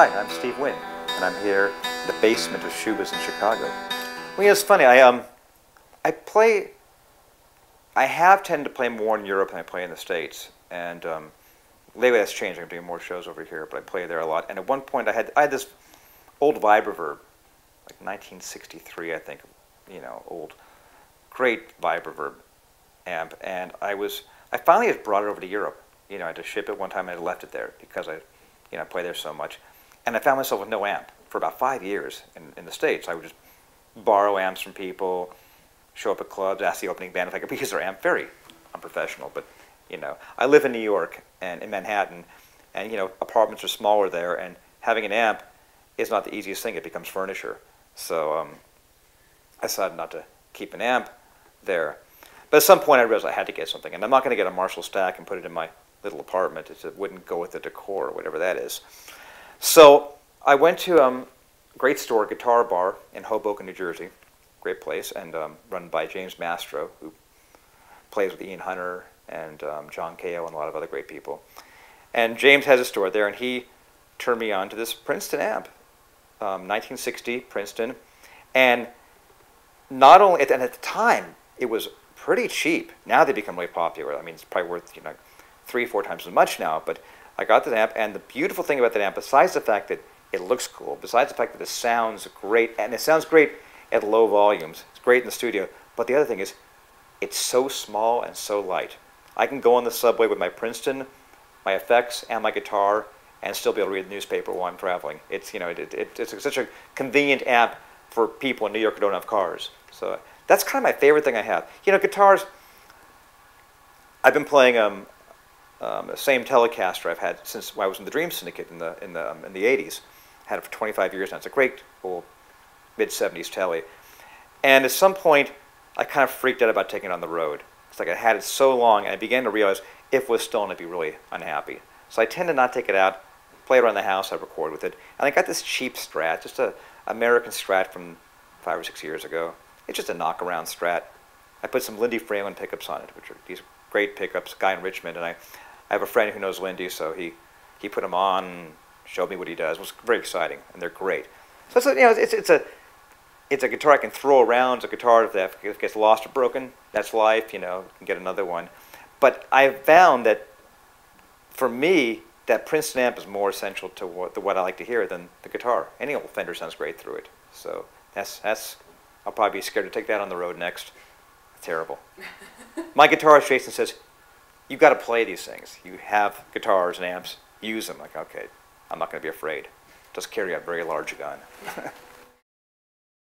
Hi, I'm Steve Wynn, and I'm here in the basement of Schuba's in Chicago. Well, it's funny. I have tended to play more in Europe than I play in the States, and lately that's changed. I'm doing more shows over here, but I play there a lot. And at one point, I had this old Vibroverb, like 1963, I think, old, great Vibroverb amp, and I finally had brought it over to Europe. I had to ship it one time, and I left it there because I play there so much. And I found myself with no amp for about 5 years in the States. I would just borrow amps from people, show up at clubs, ask the opening band if I could use their amp. Very unprofessional, but I live in New York and in Manhattan, and apartments are smaller there, and having an amp is not the easiest thing. It becomes furniture. So I decided not to keep an amp there. But at some point I realized I had to get something, and I'm not going to get a Marshall stack and put it in my little apartment. It wouldn't go with the decor or whatever that is. So I went to a great store, Guitar Bar in Hoboken, New Jersey. Great place, and run by James Mastro, who plays with Ian Hunter and John Kao and a lot of other great people. And James has a store there, and he turned me on to this Princeton amp, 1960 Princeton. And not only, and at the time, it was pretty cheap. Now they become really popular. I mean, it's probably worth 3 or 4 times as much now. But I got the amp, and the beautiful thing about that amp, besides the fact that it looks cool, besides the fact that it sounds great, and it sounds great at low volumes. It's great in the studio. But the other thing is, it's so small and so light. I can go on the subway with my Princeton, my effects, and my guitar, and still be able to read the newspaper while I'm traveling. It's it's such a convenient amp for people in New York who don't have cars. So that's kind of my favorite thing I have. Guitars. I've been playing the same Telecaster I've had since I was in the Dream Syndicate in the 80s. Had it for 25 years now. It's a great old mid-70s Tele. And at some point, I kind of freaked out about taking it on the road. It's like I had it so long, and I began to realize if it was stolen, I'd be really unhappy. So I tend to not take it out, play it around the house, I record with it. And I got this cheap Strat, just an American Strat from 5 or 6 years ago. It's just a knock-around Strat. I put some Lindy Fralin pickups on it, which are these great pickups, guy in Richmond, and I have a friend who knows Lindy, so he put them on, and showed me what he does. It was very exciting, and they're great. So it's a guitar I can throw around. It's a guitar if it gets lost or broken, that's life. You can get another one. But I found that for me, that Princeton amp is more essential to what I like to hear than the guitar. Any old Fender sounds great through it. So that's I'll probably be scared to take that on the road next. Terrible. My guitarist Jason says, "You've got to play these things. You have guitars and amps. Use them." Like, okay, I'm not going to be afraid. Just carry a very large gun.